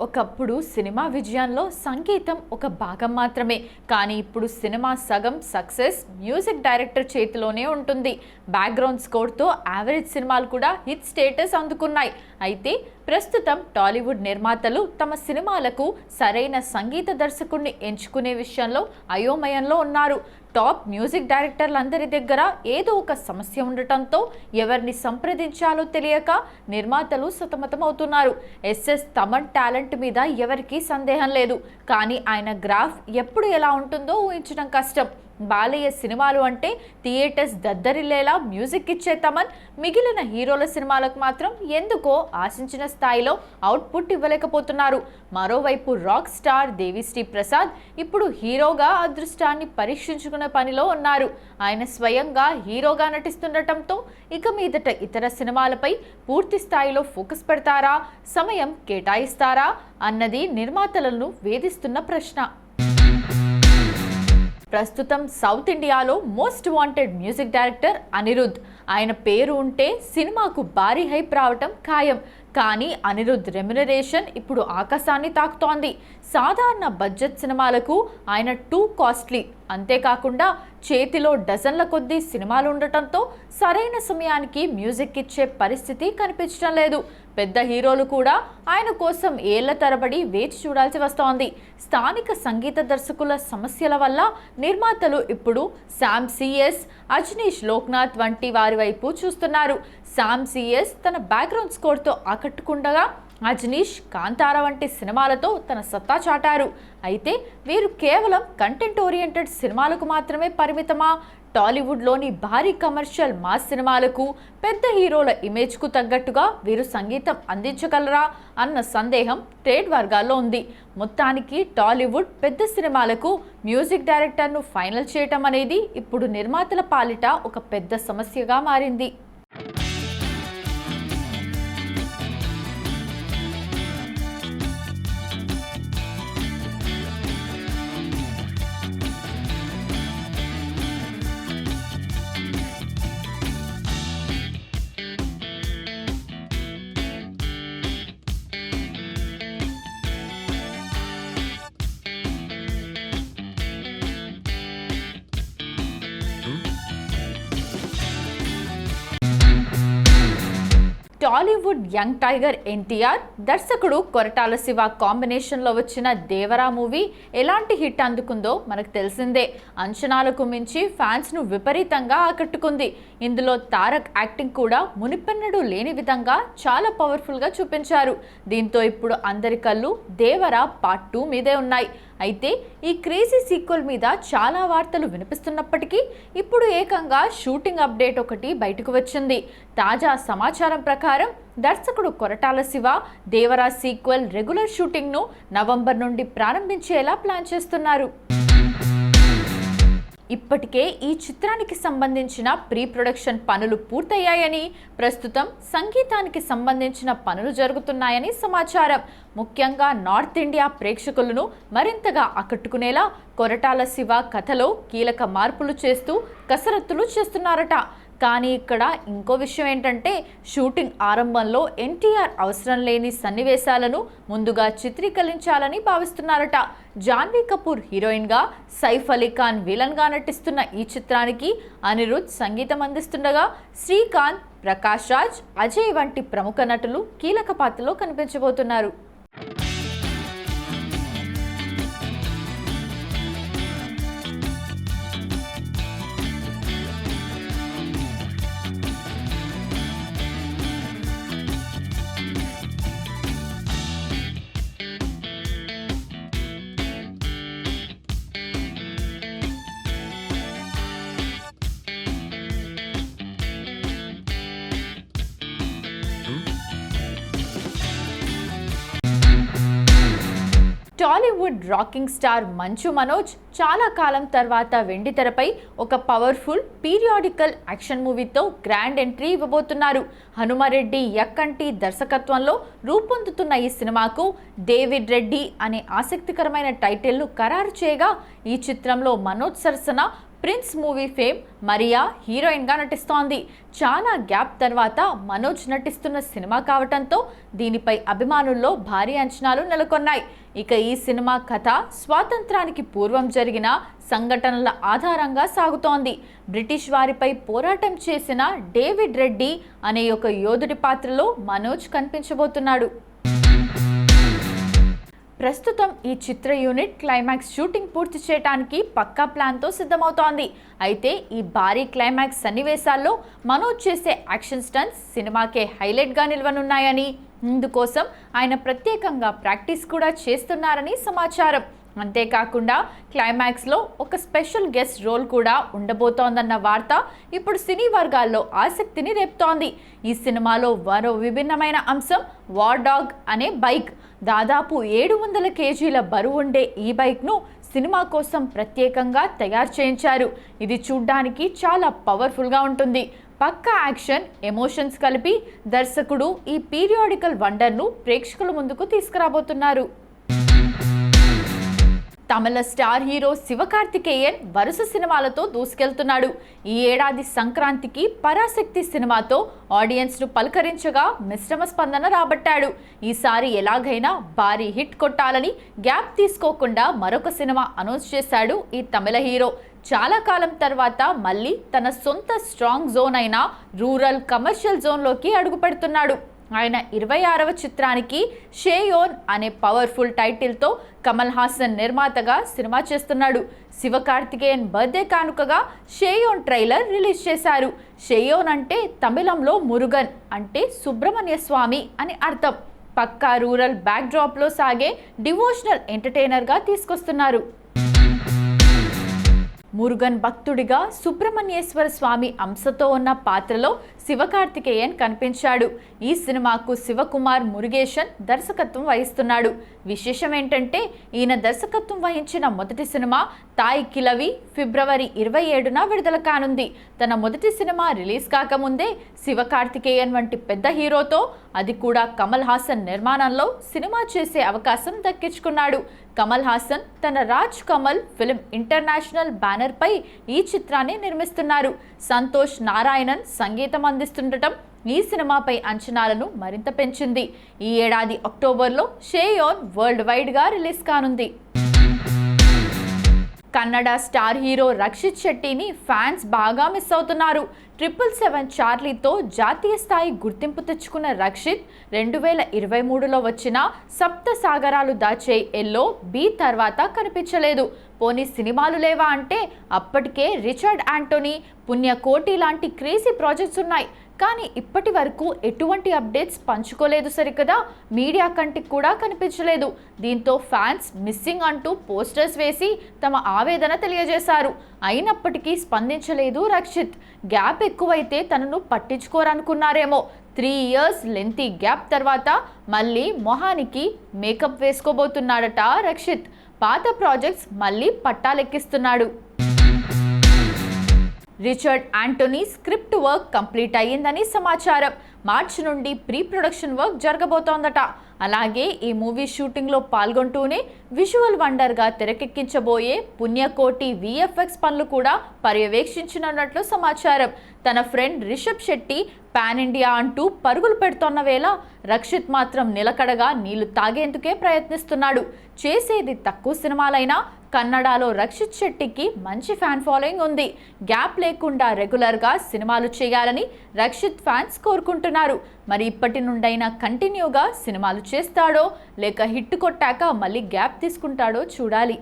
ఒకప్పుడు సినిమా విజయంలో సంగీతం ఒక భాగం మాత్రమే. కానీ ఇప్పుడు సినిమా సగం సక్సెస్ మ్యూజిక్ డైరెక్టర్ చేతిలోనే ఉంటుంది. బ్యాక్గ్రౌండ్ స్కోర్తో యావరేజ్ సినిమాలు కూడా హిట్ స్టేటస్ అందుకున్నాయి. అయితే ప్రస్తుతం టాలీవుడ్ నిర్మాతలు తమ సినిమాలకు సరైన సంగీత దర్శకుడిని ఎంచుకునే విషయంలో అయోమయంలో ఉన్నారు. టాప్ మ్యూజిక్ డైరెక్టర్లందరి దగ్గర ఏదో ఒక సమస్య ఉండటంతో ఎవరిని సంప్రదించాలో తెలియక నిర్మాతలు సతమతమవుతున్నారు. ఎస్ఎస్ తమన్ టాలెంట్ మీద ఎవరికీ సందేహం లేదు. కానీ ఆయన గ్రాఫ్ ఎప్పుడు ఎలా ఉంటుందో ఊహించడం కష్టం. బాలయ్య సినిమాలు అంటే థియేటర్స్ దద్దరిల్లేలా మ్యూజిక్ ఇచ్చే తమన్ మిగిలిన హీరోల సినిమాలకు మాత్రం ఎందుకో ఆశించిన స్థాయిలో అవుట్పుట్ ఇవ్వలేకపోతున్నారు. మరోవైపు రాక్ స్టార్ దేవిశ్రీ ప్రసాద్ ఇప్పుడు హీరోగా అదృష్టాన్ని పరీక్షించుకునే పనిలో ఉన్నారు. ఆయన స్వయంగా హీరోగా నటిస్తుండటంతో ఇక మీదట ఇతర సినిమాలపై పూర్తి స్థాయిలో ఫోకస్ పెడతారా, సమయం కేటాయిస్తారా అన్నది నిర్మాతలను వేధిస్తున్న ప్రశ్న. ప్రస్తుతం సౌత్ ఇండియాలో most wanted music director Anirudh. ఆయన పేరు ఉంటే సినిమాకు భారీ హైప్ రావటం ఖాయం. కానీ అనిరుద్ రెమ్యునరేషన్ ఇప్పుడు ఆకాశాన్ని తాకుతోంది. సాధారణ బడ్జెట్ సినిమాలకు ఆయన టూ కాస్ట్లీ. అంతేకాకుండా చేతిలో డజన్ల కొద్దీ సినిమాలు ఉండటంతో సరైన సమయానికి మ్యూజిక్ ఇచ్చే పరిస్థితి కనిపించడం లేదు. పెద్ద హీరోలు కూడా ఆయన కోసం ఏళ్ల తరబడి వేచి చూడాల్సి వస్తోంది. స్థానిక సంగీత దర్శకుల సమస్యల వల్ల నిర్మాతలు ఇప్పుడు శామ్ సిఎస్, అజనీష్ లోక్నాథ్ వంటి వారి వైపు చూస్తున్నారు. శామ్ సిఎస్ తన బ్యాక్గ్రౌండ్ స్కోర్తో ఆకట్టుకుండగా అజనీష్ కాంతారా వంటి సినిమాలతో తన సత్తా చాటారు. అయితే వీరు కేవలం కంటెంట్ ఓరియంటెడ్ సినిమాలకు మాత్రమే పరిమితమా? టాలీవుడ్లోని భారీ కమర్షియల్ మాస్ సినిమాలకు, పెద్ద హీరోల ఇమేజ్కు తగ్గట్టుగా వీరు సంగీతం అందించగలరా అన్న సందేహం ట్రేడ్ వర్గాల్లో ఉంది. మొత్తానికి టాలీవుడ్ పెద్ద సినిమాలకు మ్యూజిక్ డైరెక్టర్ను ఫైనల్ చేయటం అనేది ఇప్పుడు నిర్మాతల పాలిట ఒక పెద్ద సమస్యగా మారింది. టాలీవుడ్ యంగ్ టైగర్ ఎన్టీఆర్, దర్శకుడు కొరటాల శివ కాంబినేషన్లో వచ్చిన దేవరా మూవీ ఎలాంటి హిట్ అందుకుందో మనకు తెలిసిందే. అంచనాలకు మించి ఫ్యాన్స్ను విపరీతంగా ఆకట్టుకుంది. ఇందులో తారక్ యాక్టింగ్ కూడా మునిపెన్నడూ లేని విధంగా చాలా పవర్ఫుల్గా చూపించారు. దీంతో ఇప్పుడు అందరి కళ్ళు దేవరా పార్ట్ 2 మీదే ఉన్నాయి. అయితే ఈ క్రేజీ సీక్వెల్ మీద చాలా వార్తలు వినిపిస్తున్నప్పటికీ ఇప్పుడు ఏకంగా షూటింగ్ అప్డేట్ ఒకటి బయటకు వచ్చింది. తాజా సమాచారం ప్రకారం దర్శకుడు కొరటాల శివ దేవరా సీక్వెల్ రెగ్యులర్ షూటింగ్ను నవంబర్ నుండి ప్రారంభించేలా ప్లాన్ చేస్తున్నారు. ఇప్పటికే ఈ చిత్రానికి సంబంధించిన ప్రీ ప్రొడక్షన్ పనులు పూర్తయ్యాయని, ప్రస్తుతం సంగీతానికి సంబంధించిన పనులు జరుగుతున్నాయని సమాచారం. ముఖ్యంగా నార్త్ ఇండియా ప్రేక్షకులను మరింతగా ఆకట్టుకునేలా కొరటాల శివ కథలో కీలక మార్పులు చేస్తూ కసరత్తులు చేస్తున్నారట. కానీ ఇక్కడ ఇంకో విషయం ఏంటంటే, షూటింగ్ ఆరంభంలో ఎన్టీఆర్ అవసరం లేని సన్నివేశాలను ముందుగా చిత్రీకరించాలని భావిస్తున్నారట. జాన్వీ కపూర్ హీరోయిన్గా, సైఫ్ అలీ ఖాన్ విలన్గా నటిస్తున్న ఈ చిత్రానికి అనిరుద్ సంగీతం అందిస్తుండగా శ్రీకాంత్, ప్రకాష్ రాజ్, అజయ్ వంటి ప్రముఖ నటులు కీలక పాత్రలో కనిపించబోతున్నారు. టాలీవుడ్ రాకింగ్ స్టార్ మంచు మనోజ్ చాలా కాలం తర్వాత వెండితెరపై ఒక పవర్ఫుల్ పీరియాడికల్ యాక్షన్ మూవీతో గ్రాండ్ ఎంట్రీ ఇవ్వబోతున్నారు. హనుమారెడ్డి యక్కంటి దర్శకత్వంలో రూపొందుతున్న ఈ సినిమాకు డేవిడ్ రెడ్డి అనే ఆసక్తికరమైన టైటిల్ను ఖరారు చేయగా, ఈ చిత్రంలో మనోజ్ సరసన ప్రిన్స్ మూవీ ఫేమ్ మరియా హీరోయిన్గా నటిస్తోంది. చాలా గ్యాప్ తర్వాత మనోజ్ నటిస్తున్న సినిమా కావటంతో దీనిపై అభిమానుల్లో భారీ అంచనాలు నెలకొన్నాయి. ఇక ఈ సినిమా కథ స్వాతంత్రానికి పూర్వం జరిగిన సంఘటనల ఆధారంగా సాగుతోంది. బ్రిటిష్ వారిపై పోరాటం చేసిన డేవిడ్ రెడ్డి అనే ఒక యోధుడి పాత్రలో మనోజ్ కనిపించబోతున్నాడు. ప్రస్తుతం ఈ చిత్ర యూనిట్ క్లైమాక్స్ షూటింగ్ పూర్తి చేయడానికి పక్కా ప్లాన్తో సిద్ధమవుతోంది. అయితే ఈ భారీ క్లైమాక్స్ సన్నివేశాల్లో మనోజ్ చేసే యాక్షన్ స్టంట్స్ సినిమాకే హైలైట్గా నిలవనున్నాయని, ఇందుకోసం ఆయన ప్రత్యేకంగా ప్రాక్టీస్ కూడా చేస్తున్నారని సమాచారం. అంతేకాకుండా క్లైమాక్స్లో ఒక స్పెషల్ గెస్ట్ రోల్ కూడా ఉండబోతోందన్న వార్త ఇప్పుడు సినీ వర్గాల్లో ఆసక్తిని రేపుతోంది. ఈ సినిమాలో మరో విభిన్నమైన అంశం వార్ డాగ్ అనే బైక్. దాదాపు 700 కేజీల బరువు ఉండే ఈ బైక్ను సినిమా కోసం ప్రత్యేకంగా తయారు చేయించారు. ఇది చూడ్డానికి చాలా పవర్ఫుల్గా ఉంటుంది. పక్కా యాక్షన్, ఎమోషన్స్ కలిపి దర్శకుడు ఈ పీరియాడికల్ వండర్ను ప్రేక్షకుల ముందుకు తీసుకురాబోతున్నారు. తమిళ స్టార్ హీరో శివకార్తికేయన్ వరుస సినిమాలతో దూసుకెళ్తున్నాడు. ఈ ఏడాది సంక్రాంతికి పరాశక్తి సినిమాతో ఆడియన్స్ను పలకరించగా మిశ్రమ స్పందన రాబట్టాడు. ఈసారి ఎలాగైనా భారీ హిట్ కొట్టాలని గ్యాప్ తీసుకోకుండా మరొక సినిమా అనౌన్స్ చేశాడు ఈ తమిళ హీరో. చాలా కాలం తర్వాత మళ్ళీ తన సొంత స్ట్రాంగ్ జోన్ అయిన రూరల్ కమర్షియల్ జోన్లోకి అడుగుపెడుతున్నాడు. ఆయన 26వ చిత్రానికి షేయోన్ అనే పవర్ఫుల్ టైటిల్తో కమల్ హాసన్ నిర్మాతగా సినిమా చేస్తున్నాడు. శివకార్తికేయన్ బర్త్డే కానుకగా షేయోన్ ట్రైలర్ రిలీజ్ చేశారు. షేయోన్ అంటే తమిళంలో మురుగన్ అంటే సుబ్రహ్మణ్య స్వామి అని అర్థం. పక్కా రూరల్ బ్యాక్డ్రాప్లో సాగే డివోషనల్ ఎంటర్టైనర్గా తీసుకొస్తున్నారు. మురుగన్ భక్తుడిగా సుబ్రహ్మణ్యేశ్వర స్వామి అంశతో ఉన్న పాత్రలో శివకార్తికేయన్ కనిపించాడు. ఈ సినిమాకు శివకుమార్ మురుగేషన్ దర్శకత్వం వహిస్తున్నాడు. విశేషం ఏంటంటే ఈయన దర్శకత్వం వహించిన మొదటి సినిమా తాయ్ కిలవి ఫిబ్రవరి 27న విడుదల కానుంది. తన మొదటి సినిమా రిలీజ్ కాకముందే శివకార్తికేయన్ వంటి పెద్ద హీరోతో, అది కూడా కమల్ హాసన్ నిర్మాణంలో సినిమా చేసే అవకాశం దక్కించుకున్నాడు. కమల్ హాసన్ తన Raj Kamal film international banner పై ఈ చిత్రాన్ని నిర్మిస్తున్నారు. సంతోష్ నారాయణన్ సంగీతం అందిస్తుండటం ఈ సినిమాపై అంచనాలను మరింత పెంచింది. ఈ ఏడాది అక్టోబర్లో షేయోన్ వరల్డ్ వైడ్గా రిలీజ్ కానుంది. కన్నడ స్టార్ హీరో రక్షిత్ శెట్టిని ఫ్యాన్స్ బాగా మిస్ అవుతున్నారు. 777 చార్లీతో జాతీయ స్థాయి గుర్తింపు తెచ్చుకున్న రక్షిత్ 2023లో వచ్చిన సప్త సాగరాలు దాచే ఎల్లో బి తర్వాత కనిపించలేదు. పోనీ సినిమాలు లేవా అంటే అప్పటికే రిచర్డ్ యాంటోనీ, పుణ్యకోటి లాంటి క్రేజీ ప్రాజెక్ట్స్ ఉన్నాయి. కానీ ఇప్పటి వరకు ఎటువంటి అప్డేట్స్ పంచుకోలేదు సరికదా, మీడియా కంటికి కూడా కనిపించలేదు. దీంతో ఫ్యాన్స్ మిస్సింగ్ అంటూ పోస్టర్స్ వేసి తమ ఆవేదన తెలియజేశారు. అయినప్పటికీ స్పందించలేదు రక్షిత్. గ్యాప్ ఎక్కువైతే తనను పట్టించుకోరనుకున్నారేమో. 3 years లెంతీ గ్యాప్ తర్వాత మళ్ళీ మొహానికి మేకప్ వేసుకోబోతున్నాడట రక్షిత్. పాత ప్రాజెక్ట్స్ మళ్ళీ పట్టాలెక్కిస్తున్నాడు. Richard Antony script work complete అయ్యిందని సమాచారం. మార్చి నుండి ప్రీ ప్రొడక్షన్ వర్క్ జరగబోతోందట. అలాగే ఈ మూవీ షూటింగ్లో పాల్గొంటూనే విజువల్ వండర్గా తెరకెక్కించబోయే పుణ్యకోటి VFX పనులు కూడా పర్యవేక్షించనున్నట్లు సమాచారం. తన friend Rishab Shetty pan India అంటూ పరుగులు పెడుతోన్న వేళ రక్షిత్ మాత్రం నిలకడగా నీళ్లు తాగేందుకే ప్రయత్నిస్తున్నాడు. చేసేది తక్కువ సినిమాలైనా కన్నడలో రక్షిత్ శెట్టికి మంచి ఫ్యాన్ ఫాలోయింగ్ ఉంది. గ్యాప్ లేకుండా రెగ్యులర్గా సినిమాలు చేయాలని రక్షిత్ ఫ్యాన్స్ కోరుకుంటున్నారు. మరి ఇప్పటి నుండైనా కంటిన్యూగా సినిమాలు చేస్తాడో లేక హిట్ కొట్టాక మళ్ళీ గ్యాప్ తీసుకుంటాడో చూడాలి.